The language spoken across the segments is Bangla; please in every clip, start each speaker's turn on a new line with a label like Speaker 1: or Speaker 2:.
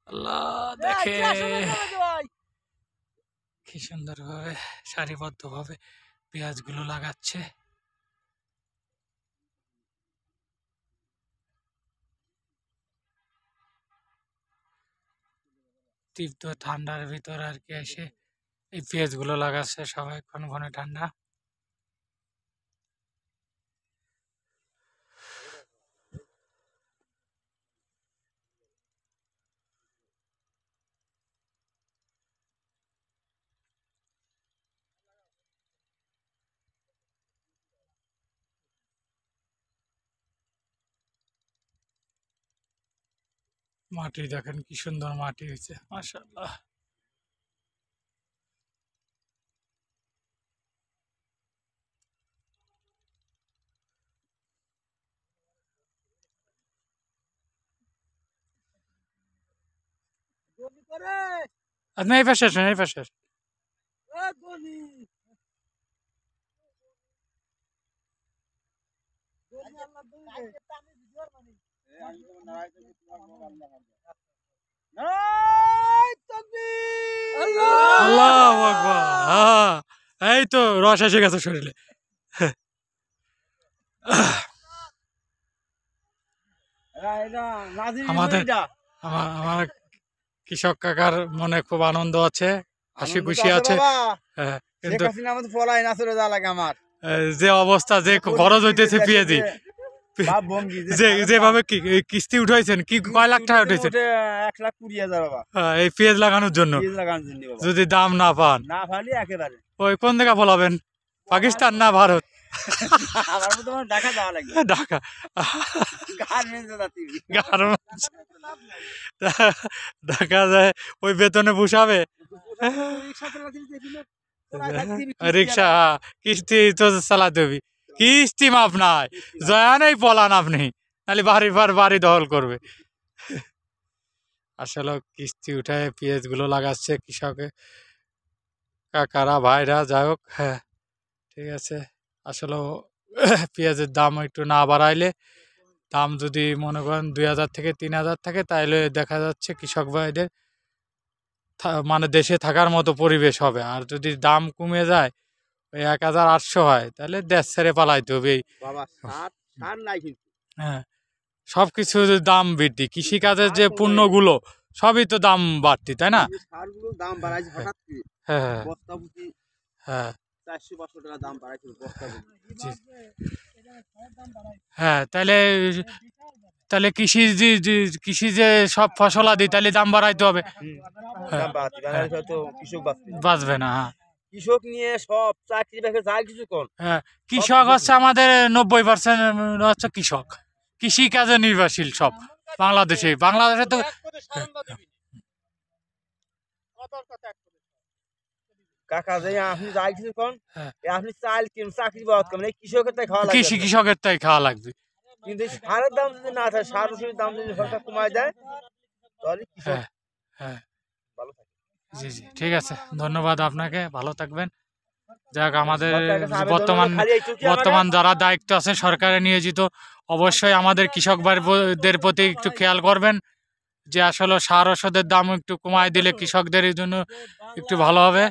Speaker 1: আল্লাহ দেখে কি সুন্দর ভাবে সারিবদ্ধ ভাবে পেঁয়াজগুলো লাগাচ্ছে। তীব্র ঠান্ডার ভিতর আর কি এসে এই পেঁয়াজগুলো লাগাচ্ছে সবাই, ঘন ঘন ঠান্ডা। মাটি দেখেন কি সুন্দর মাটি হয়েছে, মাশাআল্লাহ। আপনি এই পাশে আসেন, এই পাশে আসেন। আল্লাহু আকবার। হ্যাঁ, এই তো রস এসে গেছে শরীরে। আমাদের আমার কৃষক কাকার মনে খুব আনন্দ আছে, হাসি খুশি আছে। কিন্তু যে অবস্থা, যে খরচ হইতেছে পেঁয়াজি, যেভাবে কিস্তি উঠাইছেন, কি কয় লাখ টাকা উঠেছে? 1,20,000 এই পেঁয়াজ লাগানোর জন্য। যদি দাম না পান, ওই কোন জায়গা বলাবেন, পাকিস্তান না ভারত? ঢাকা দেখা যায় ওই বেতনে পুষাবে রিক্সা? কিস্তি তো চালাতে হবে, কিস্তি মাপ নাই, জয়ানেই পলান আপনি, নাহলে বাড়ি বাড়ি দখল করবে। আসলে কিস্তি উঠায় পেঁয়াজ গুলো লাগাচ্ছে কৃষকে কাকারা ভাইরা, যাই হোক। হ্যাঁ, ঠিক আছে। আসলে পেঁয়াজের দাম একটু না বাড়াইলে, দাম যদি মনে করেন 2,000 থেকে 3,000 থাকে, তাহলে দেখা যাচ্ছে কৃষক ভাইদের মানে দেশে থাকার মতো পরিবেশ হবে। আর যদি দাম কমে যায়, ওই 1,800 হয়, তাহলে দেশ ছেড়ে পালাইতে হবে। হ্যাঁ, সবকিছু দাম বৃদ্ধি, কৃষিকাজের যে পণ্যগুলো সবই তো দাম বাড়তি, তাই না? হ্যাঁ হ্যাঁ হ্যাঁ। তাহলে তাহলে কৃষি যে সব ফসলাদি, তাহলে দাম বাড়াইতে হবে, বাঁচবে না। হ্যাঁ,
Speaker 2: কৃষক নিয়ে সব চাকরি বাকরি যা কিছু কর।
Speaker 1: হ্যাঁ, কৃষক হচ্ছে আমাদের 90% হচ্ছে কৃষক, কৃষি কাজে নির্ভরশীল সব বাংলাদেশে তো।
Speaker 2: কাকা যে আপনি যা কিছু করেন, আপনি চাল কিন, চাকরি বাদ করেন, এই কৃষকের তাই খাওয়া লাগবে,
Speaker 1: কৃষকের তাই খাওয়া লাগবে।
Speaker 2: কিন্তু সারের দাম যদি না থাকে, সার ওষুধের দাম যদি সরকার কমায় দেয়, তাহলে কৃষক
Speaker 1: হ্যাঁ
Speaker 2: ভালো থাকে।
Speaker 1: জি জি, ঠিক আছে, ধন্যবাদ আপনাকে, ভালো থাকবেন। যাক, আমাদের বর্তমান যারা দায়িত্ব আছে সরকারে নিয়োজিত, অবশ্যই আমাদের কৃষক ভাইদের প্রতি একটু খেয়াল করবেন, যে আসলে সার ওষুধের দাম একটু কমায় দিলে কৃষকদের জন্য একটু ভালো হবে।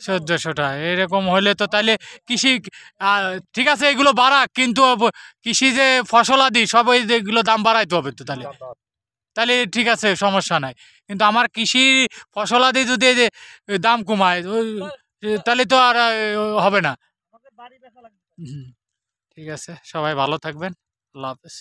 Speaker 1: 1,400 এরকম হলে তো তাহলে কৃষি, ঠিক আছে, এগুলো বাড়াক, কিন্তু কৃষি যে ফসলাদি সব এগুলো দাম বাড়াইতে হবে তো, তাহলে তাহলে ঠিক আছে, সমস্যা নাই। কিন্তু আমার কৃষি ফসলাদি যদি দাম কমায়, তাহলে তো আর হবে না। ঠিক আছে, সবাই ভালো থাকবেন, আল্লাহ হাফেজ।